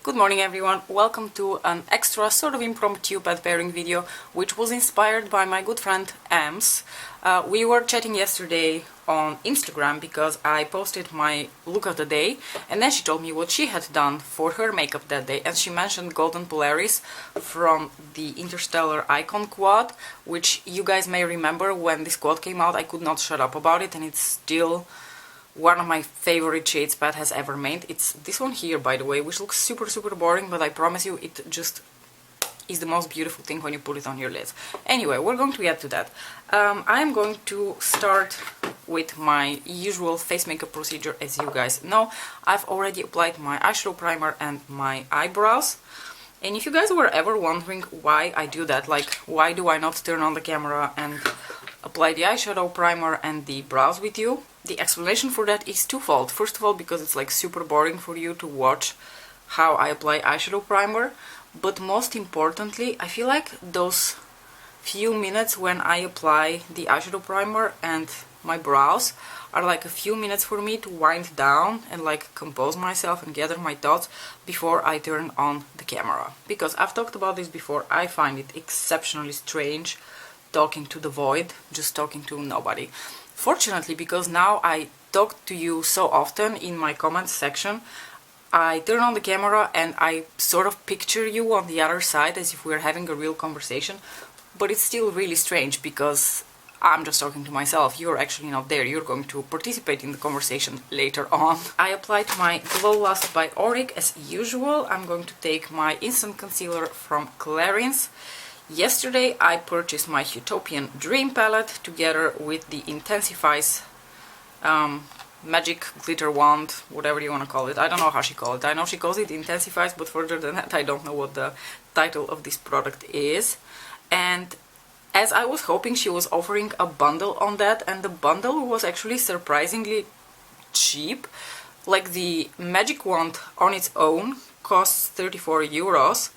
Good morning everyone, welcome to an extra sort of impromptu pet pairing video which was inspired by my good friend Ems. We were chatting yesterday on Instagram because I posted my look of the day and then she told me what she had done for her makeup that day, and she mentioned Golden Polaris from the Interstellar Icon quad, which you guys may remember when this quad came out. I could not shut up about it and it's still one of my favorite shades Pat has ever made. It's this one here, by the way, which looks super boring, but I promise you it just is the most beautiful thing when you put it on your lids. Anyway, we're going to get to that. I'm going to start with my usual face makeup procedure. As you guys know, I've already applied my eyeshadow primer and my eyebrows. And if you guys were ever wondering why I do that, like why do I not turn on the camera and apply the eyeshadow primer and the brows with you, the explanation for that is twofold. First of all, because it's like super boring for you to watch how I apply eyeshadow primer, but most importantly, I feel like those few minutes when I apply the eyeshadow primer and my brows are like a few minutes for me to wind down and like compose myself and gather my thoughts before I turn on the camera. Because I've talked about this before, I find it exceptionally strange talking to the void, just talking to nobody. Fortunately, because now I talk to you so often in my comments section, I turn on the camera and I sort of picture you on the other side as if we're having a real conversation, but it's still really strange because I'm just talking to myself. You're actually not there. You're going to participate in the conversation later on. I applied my Glow Lust by Auric as usual. I'm going to take my instant concealer from Clarins. Yesterday I purchased my Utopian Dream palette together with the Intensifies magic glitter wand, whatever you want to call it. I don't know how she calls it. I know she calls it Intensifies, but further than that I don't know what the title of this product is. And as I was hoping, she was offering a bundle on that, and the bundle was actually surprisingly cheap. Like the magic wand on its own costs 34 euros,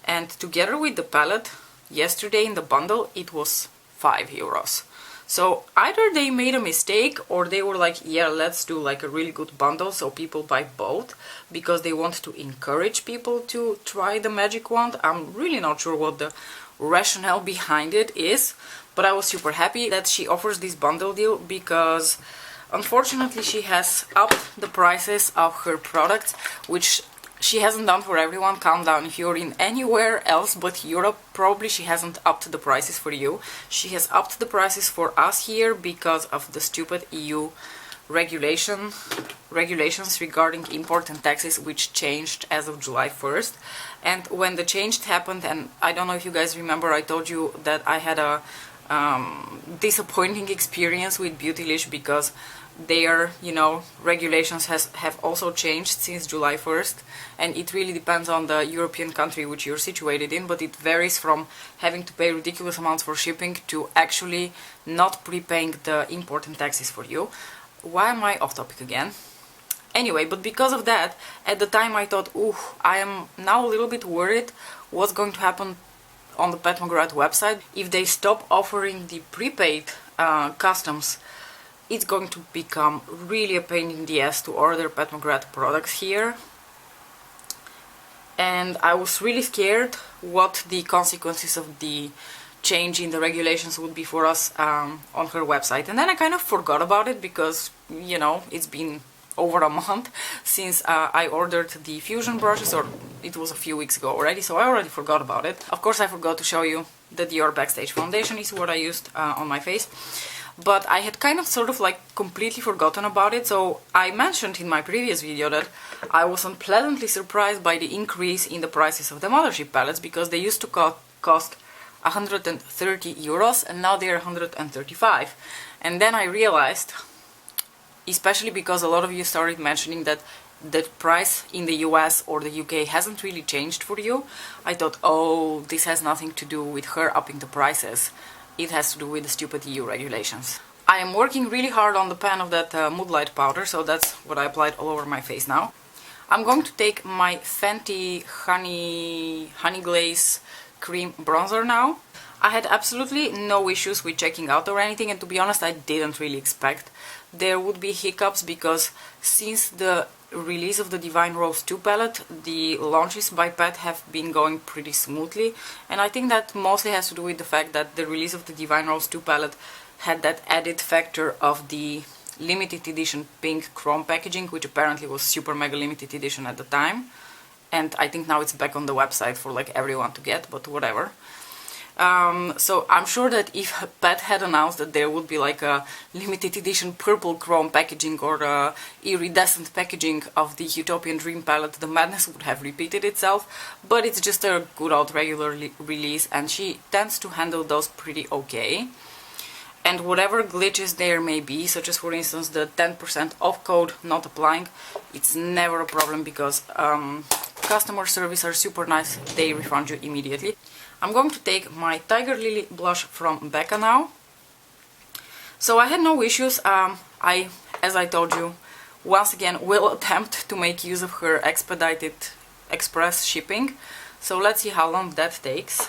and together with the palette yesterday in the bundle it was 5 euros. So either they made a mistake or they were like, yeah, let's do like a really good bundle so people buy both because they want to encourage people to try the magic wand. I'm really not sure what the rationale behind it is, but I was super happy that she offers this bundle deal because unfortunately she has upped the prices of her products, which she hasn't done for everyone. Calm down, if you're in anywhere else but Europe, probably she hasn't upped the prices for you. She has upped the prices for us here because of the stupid EU regulations regarding import and taxes, which changed as of July 1st. And when the change happened, and I don't know if you guys remember, I told you that I had a disappointing experience with Beautylish because their, regulations have also changed since July 1st, and it really depends on the European country which you're situated in, but it varies from having to pay ridiculous amounts for shipping to actually not prepaying the import and taxes for you. Why am I off topic again? Anyway, but because of that, at the time I thought, ooh, I am now a little bit worried what's going to happen on the Pat McGrath website. If they stop offering the prepaid customs, it's going to become really a pain in the ass to order Pat McGrath products here. And I was really scared what the consequences of the change in the regulations would be for us on her website. And then I kind of forgot about it because, it's been over a month since I ordered the fusion brushes, or it was a few weeks ago already, so I already forgot about it. Of course I forgot to show you that Dior Backstage foundation is what I used on my face, but I had kind of sort of like completely forgotten about it. So I mentioned in my previous video that I was unpleasantly surprised by the increase in the prices of the Mothership palettes, because they used to cost 130 euros and now they're 135. And then I realized, especially because a lot of you started mentioning that the price in the US or the UK hasn't really changed for you, I thought, oh, this has nothing to do with her upping the prices. It has to do with the stupid EU regulations. I am working really hard on the pan of that Moonlight powder, so that's what I applied all over my face now. I'm going to take my Fenty Honey Glaze Cream Bronzer now. I had absolutely no issues with checking out or anything, and to be honest I didn't really expect there would be hiccups, because since the release of the Divine Rose 2 palette, the launches by Pat have been going pretty smoothly, and I think that mostly has to do with the fact that the release of the Divine Rose 2 palette had that added factor of the limited edition pink chrome packaging, which apparently was super mega limited edition at the time, and I think now it's back on the website for like everyone to get, but whatever. So I'm sure that if Pat had announced that there would be like a limited edition purple chrome packaging or a iridescent packaging of the Utopian Dream palette, the madness would have repeated itself, but it's just a good old regular release, and she tends to handle those pretty okay. And whatever glitches there may be, such as for instance the 10% off code not applying, it's never a problem because customer service are super nice, they refund you immediately. I'm going to take my Tiger Lily blush from Becca now. So I had no issues. As I told you, once again will attempt to make use of her expedited express shipping. So let's see how long that takes.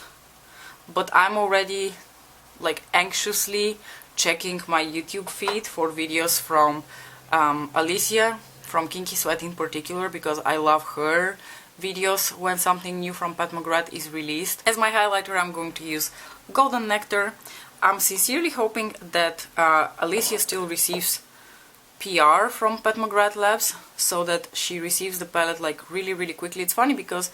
But I'm already like anxiously checking my YouTube feed for videos from Alicia, from Kinky Sweat in particular, because I love her videos when something new from Pat McGrath is released. As my highlighter I'm going to use Golden Nectar. I'm sincerely hoping that Alicia still receives PR from Pat McGrath Labs, so that she receives the palette like really quickly. It's funny because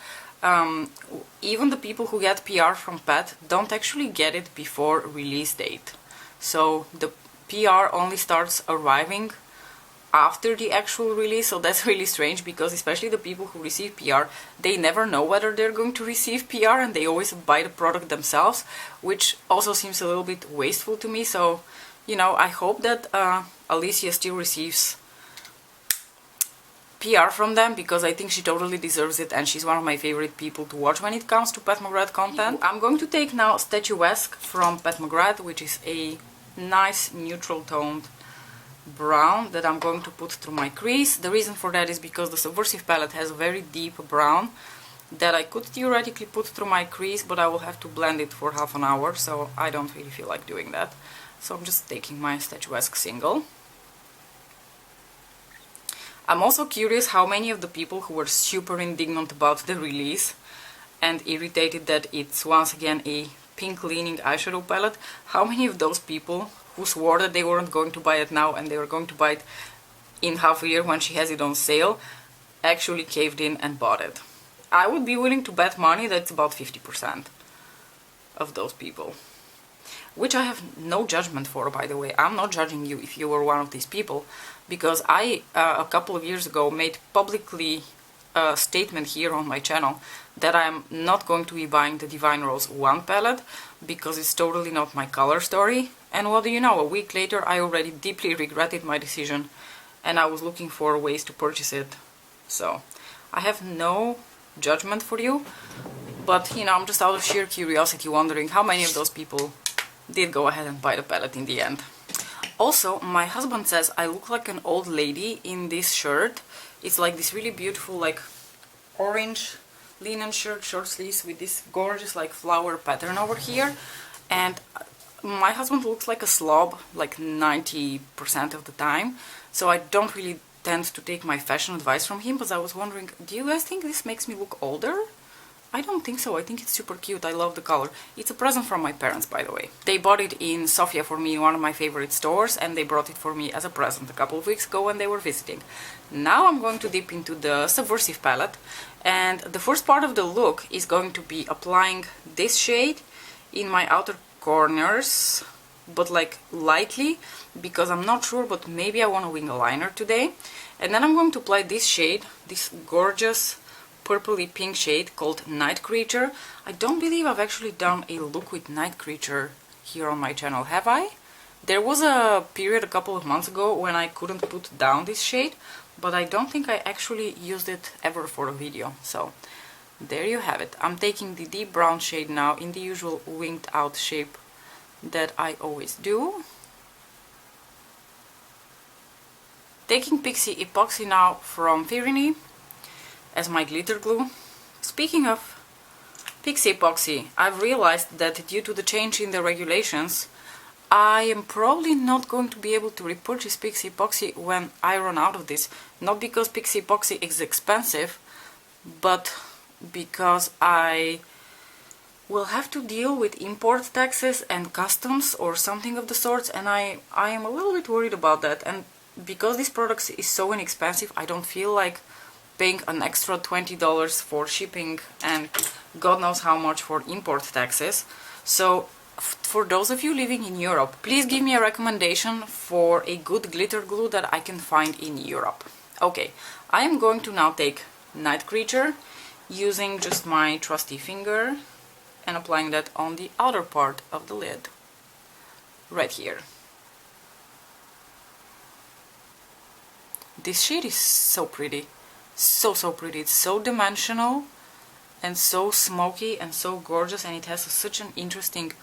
even the people who get PR from Pat don't actually get it before release date. So the PR only starts arriving after the actual release, so that's really strange, because especially the people who receive PR, they never know whether they're going to receive PR and they always buy the product themselves, which also seems a little bit wasteful to me. So, you know, I hope that Alicia still receives PR from them, because I think she totally deserves it and she's one of my favorite people to watch when it comes to Pat McGrath content. I'm going to take now Statuesque from Pat McGrath, which is a nice neutral toned brown that I'm going to put through my crease. The reason for that is because the Subversive palette has a very deep brown that I could theoretically put through my crease, but I will have to blend it for half an hour, so I don't really feel like doing that. So I'm just taking my Statuesque single. I'm also curious how many of the people who were super indignant about the release and irritated that it's once again a pink leaning eyeshadow palette, how many of those people who swore that they weren't going to buy it now and they were going to buy it in half a year when she has it on sale, actually caved in and bought it. I would be willing to bet money that it's about 50% of those people. Which I have no judgment for, by the way. I'm not judging you if you were one of these people, because I, a couple of years ago, made publicly a statement here on my channel that I'm not going to be buying the Divine Rose 1 palette because it's totally not my color story. And what do you know, a week later I already deeply regretted my decision and I was looking for ways to purchase it. So I have no judgment for you, but you know, I'm just out of sheer curiosity wondering how many of those people did go ahead and buy the palette in the end. Also, my husband says I look like an old lady in this shirt. It's like this really beautiful like orange linen shirt, short sleeves with this gorgeous like flower pattern over here, and my husband looks like a slob like 90% of the time, so I don't really tend to take my fashion advice from him, but I was wondering, do you guys think this makes me look older? I don't think so. I think it's super cute. I love the color. It's a present from my parents, by the way. They bought it in Sofia for me in one of my favorite stores, and they brought it for me as a present a couple of weeks ago when they were visiting. Now I'm going to dip into the Subversive palette, and the first part of the look is going to be applying this shade in my outer corners, but like lightly, because I'm not sure, but maybe I want a wing liner today. And then I'm going to apply this shade, this gorgeous purpley pink shade called Night Creature. I don't believe I've actually done a look with Night Creature here on my channel, have I? There was a period a couple of months ago when I couldn't put down this shade, but I don't think I actually used it ever for a video. So there you have it. I'm taking the deep brown shade now in the usual winged out shape that I always do. Taking Pixie Epoxy now from Firini as my glitter glue. Speaking of Pixie Epoxy, I've realized that due to the change in the regulations, I am probably not going to be able to repurchase Pixie Epoxy when I run out of this. Not because Pixie Epoxy is expensive, but because I will have to deal with import taxes and customs or something of the sorts, and I am a little bit worried about that. And because this product is so inexpensive, I don't feel like paying an extra $20 for shipping and God knows how much for import taxes. So for those of you living in Europe, please give me a recommendation for a good glitter glue that I can find in Europe. Okay, I am going to now take Night Creature using just my trusty finger and applying that on the outer part of the lid, right here. This shade is so pretty, so pretty. It's so dimensional and so smoky and so gorgeous, and it has such an interesting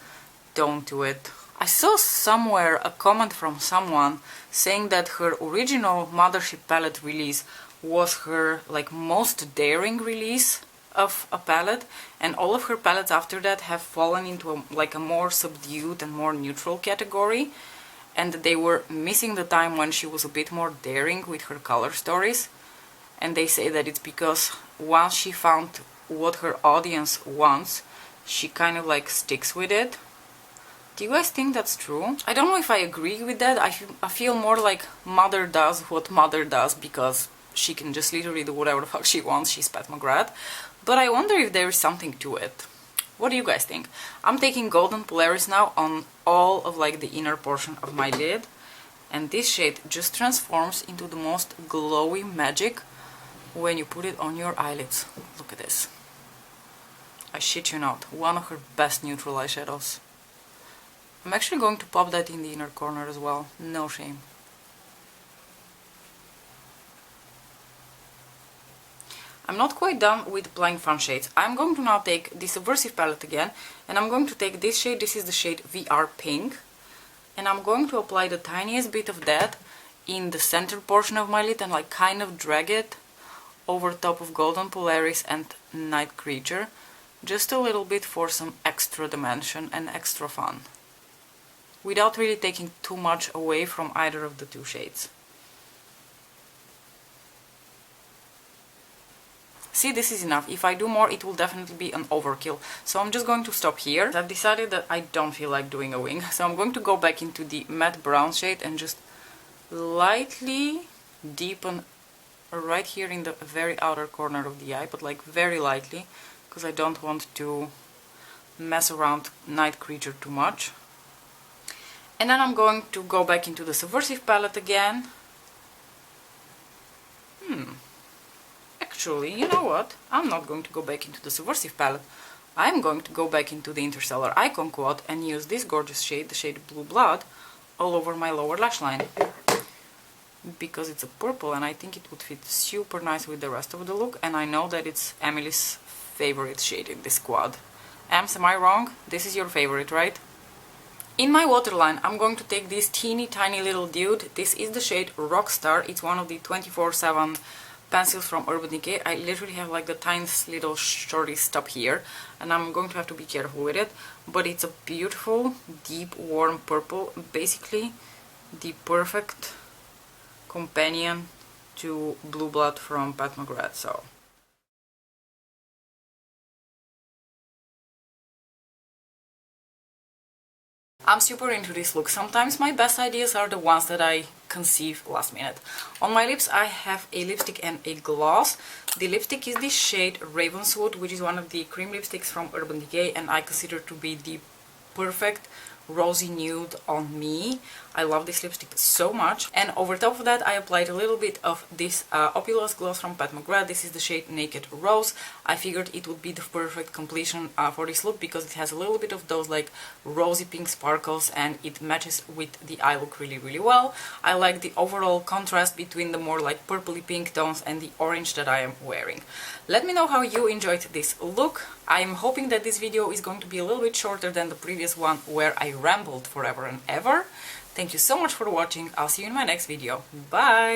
tone to it. I saw somewhere a comment from someone saying that her original Mothership palette release was her like most daring release of a palette, and all of her palettes after that have fallen into like a more subdued and more neutral category, and they were missing the time when she was a bit more daring with her color stories. And they say that it's because once she found what her audience wants, she kind of like sticks with it. Do you guys think that's true? I don't know if I agree with that. I feel more like Mother does what Mother does because she can just literally do whatever the fuck she wants. She's Pat McGrath. But I wonder if there is something to it. What do you guys think? I'm taking Golden Polaris now on all of like the inner portion of my lid, and this shade just transforms into the most glowy magic when you put it on your eyelids. Look at this. I shit you not, one of her best neutral eyeshadows. I'm actually going to pop that in the inner corner as well, no shame. I'm not quite done with applying fun shades. I'm going to now take the Subversive palette again, and I'm going to take this shade. This is the shade VR Pink, and I'm going to apply the tiniest bit of that in the center portion of my lid and like kind of drag it over top of Golden Polaris and Night Creature, just a little bit for some extra dimension and extra fun, without really taking too much away from either of the two shades. See, this is enough. If I do more, it will definitely be an overkill. So I'm just going to stop here. I've decided that I don't feel like doing a wing. So I'm going to go back into the matte brown shade and just lightly deepen right here in the very outer corner of the eye, but like very lightly, because I don't want to mess around Night Creature too much. And then I'm going to go back into the Subversive palette again. Actually, you know what? I'm not going to go back into the Subversive palette. I'm going to go back into the Interstellar Icon Quad and use this gorgeous shade, the shade Blue Blood, all over my lower lash line. Because it's a purple and I think it would fit super nice with the rest of the look, and I know that it's Emily's favorite shade in this quad. Ems, am I wrong? This is your favorite, right? In my waterline, I'm going to take this teeny tiny little dude. This is the shade Rockstar. It's one of the 24/7 pencils from Urban Decay. I literally have like the tiniest little shorty stop here, and I'm going to have to be careful with it. But it's a beautiful, deep, warm purple. Basically, the perfect companion to Blue Blood from Pat McGrath. So. I'm super into this look. Sometimes my best ideas are the ones that I conceive last minute. On my lips I have a lipstick and a gloss. The lipstick is the shade Ravenswood, which is one of the cream lipsticks from Urban Decay, and I consider to be the perfect rosy nude on me. I love this lipstick so much. And over top of that I applied a little bit of this Opulous gloss from Pat McGrath. This is the shade Naked Rose. I figured it would be the perfect completion for this look because it has a little bit of those like rosy pink sparkles and it matches with the eye look really well. I like the overall contrast between the more like purpley pink tones and the orange that I am wearing. Let me know how you enjoyed this look. I'm hoping that this video is going to be a little bit shorter than the previous one where I rambled forever and ever. Thank you so much for watching. I'll see you in my next video. Bye!